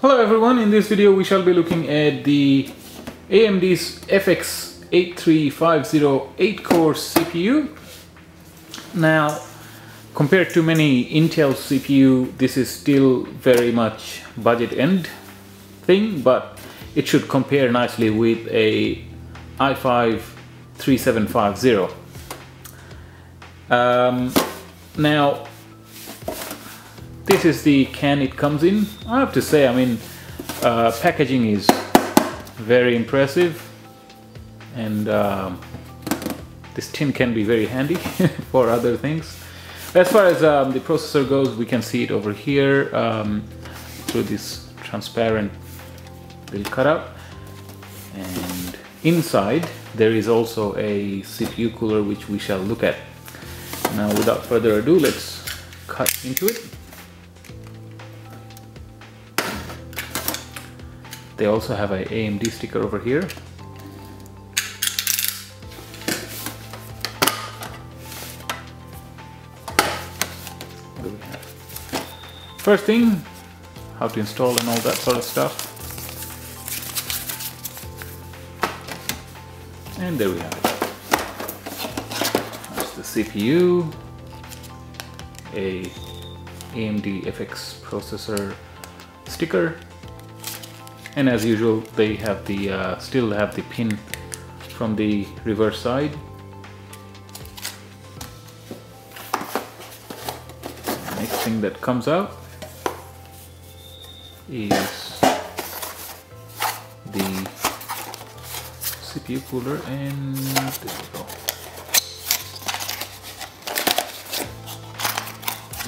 Hello everyone, in this video we shall be looking at the AMD's FX-8350 8-core CPU. Now, compared to many Intel CPU, this is still very much budget end thing, but it should compare nicely with a i5-3750. Now, this is the can it comes in. I have to say, packaging is very impressive, and this tin can be very handy for other things. As far as the processor goes, we can see it over here through this transparent little cutout, and inside there is also a CPU cooler which we shall look at. Now, without further ado, let's cut into it. They also have an AMD sticker over here. What do we have? First thing, how to install and all that sort of stuff. And there we have it. That's the CPU, a AMD FX processor sticker. And as usual, they have the still have the pin from the reverse side. The next thing that comes out is the CPU cooler, and there we go.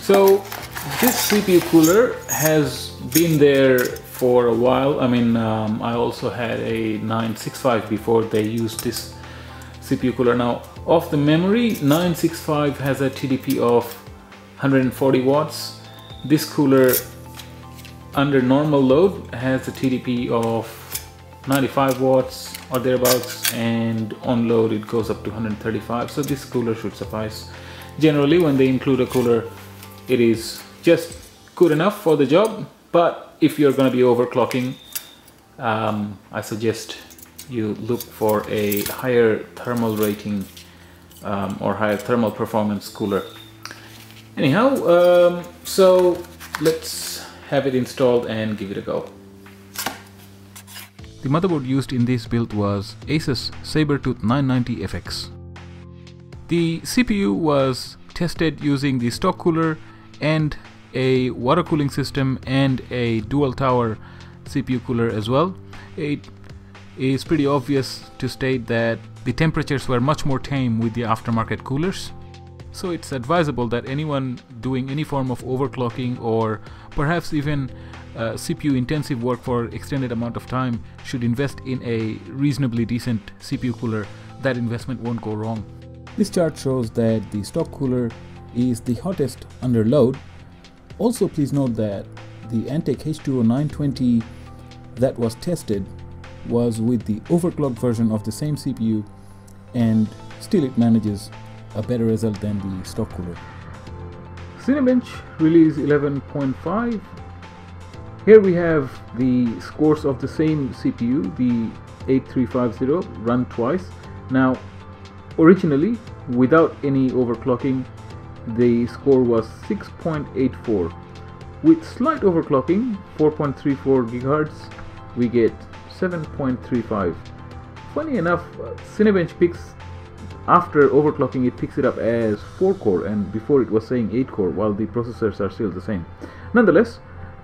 So this CPU cooler has been there for a while. I also had a 965 before they used this CPU cooler. Now, off the memory, 965 has a TDP of 140 watts. This cooler under normal load has a TDP of 95 watts or thereabouts, and on load it goes up to 135. So this cooler should suffice. Generally, when they include a cooler, it is just good enough for the job. But if you're going to be overclocking, I suggest you look for a higher thermal rating or higher thermal performance cooler. Anyhow, so let's have it installed and give it a go. The motherboard used in this build was Asus Sabertooth 990FX. The CPU was tested using the stock cooler and a water cooling system and a dual tower CPU cooler as well. It is pretty obvious to state that the temperatures were much more tame with the aftermarket coolers. So it's advisable that anyone doing any form of overclocking or perhaps even CPU intensive work for extended amount of time should invest in a reasonably decent CPU cooler. That investment won't go wrong. This chart shows that the stock cooler is the hottest under load. Also, please note that the Antec H2O 920 that was tested was with the overclocked version of the same CPU, and still it manages a better result than the stock cooler. Cinebench release 11.5. Here we have the scores of the same CPU, the 8350, run twice. Now, originally, without any overclocking, the score was 6.84. With slight overclocking, 4.34 GHz, we get 7.35. Funny enough, Cinebench picks, after overclocking, it picks it up as 4-core, and before it was saying 8-core, while the processors are still the same. Nonetheless,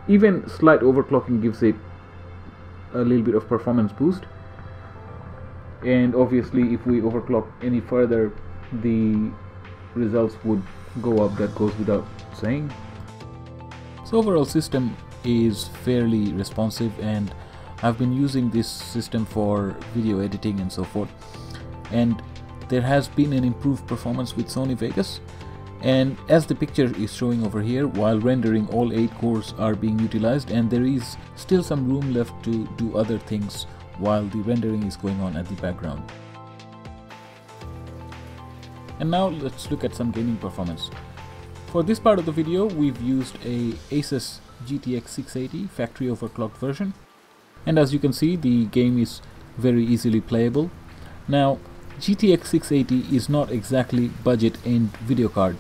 even slight overclocking gives it a little bit of performance boost. And obviously, if we overclock any further, the results would go up. That goes without saying. So overall system is fairly responsive, and I've been using this system for video editing and so forth, and there has been an improved performance with Sony Vegas. And as the picture is showing over here, while rendering, all 8 cores are being utilized, and there is still some room left to do other things while the rendering is going on at the background. And now let's look at some gaming performance. For this part of the video, we've used a Asus GTX 680 factory overclocked version, and as you can see, the game is very easily playable. Now, GTX 680 is not exactly budget-end video card,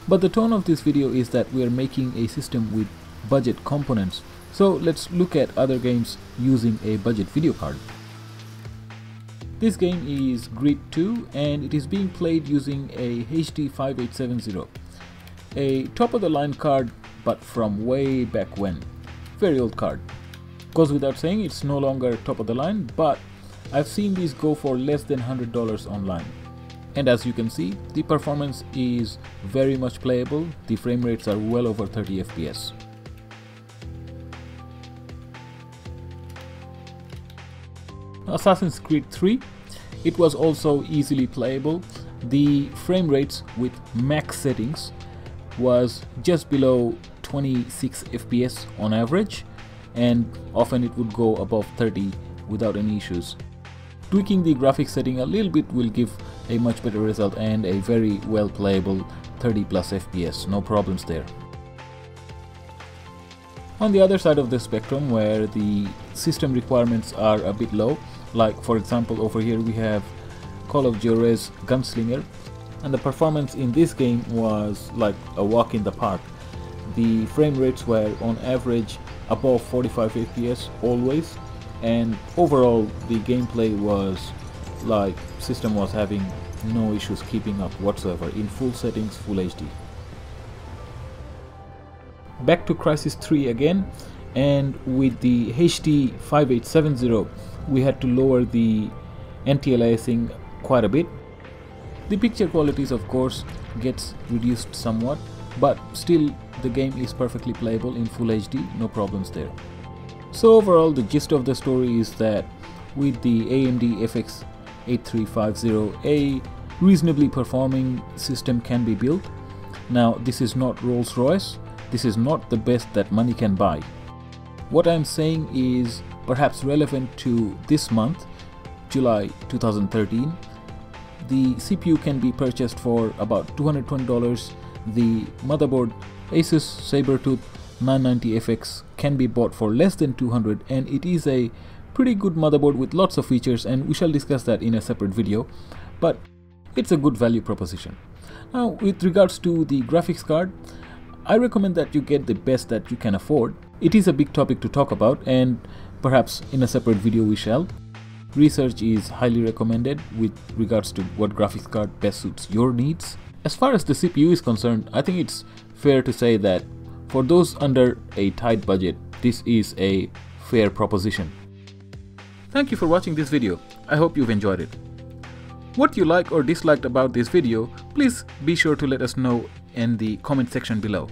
but the tone of this video is that we are making a system with budget components. So let's look at other games using a budget video card. This game is Grid 2 and it is being played using a HD 5870, a top-of-the-line card but from way back when. Very old card. Goes without saying, it's no longer top-of-the-line, but I've seen these go for less than $100 online. And as you can see, the performance is very much playable. The frame rates are well over 30 FPS. Assassin's Creed 3, it was also easily playable. The frame rates with max settings was just below 26 FPS on average, and often it would go above 30 without any issues. Tweaking the graphics setting a little bit will give a much better result and a very well playable 30 plus FPS, no problems there. On the other side of the spectrum, where the system requirements are a bit low, like for example over here we have Call of Juarez Gunslinger, and the performance in this game was like a walk in the park. The frame rates were on average above 45 FPS always, and overall the gameplay was like system was having no issues keeping up whatsoever in full settings, full HD. Back to Crysis 3 again, and with the HD 5870 we had to lower the anti-aliasing quite a bit. The picture qualities of course gets reduced somewhat, but still the game is perfectly playable in full HD, no problems there. So overall the gist of the story is that with the AMD FX-8350 a reasonably performing system can be built. Now this is not Rolls-Royce, this is not the best that money can buy. What I'm saying is perhaps relevant to this month, July 2013. The CPU can be purchased for about $220. The motherboard Asus Sabertooth 990FX can be bought for less than $200, and it is a pretty good motherboard with lots of features, and we shall discuss that in a separate video, but it's a good value proposition. Now with regards to the graphics card, I recommend that you get the best that you can afford. It is a big topic to talk about, and perhaps in a separate video we shall. Research is highly recommended with regards to what graphics card best suits your needs. As far as the CPU is concerned, I think it's fair to say that for those under a tight budget, this is a fair proposition. Thank you for watching this video. I hope you've enjoyed it. What you liked or disliked about this video, please be sure to let us know in the comment section below.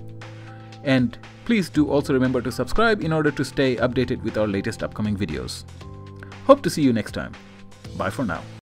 And please do also remember to subscribe in order to stay updated with our latest upcoming videos. Hope to see you next time. Bye for now.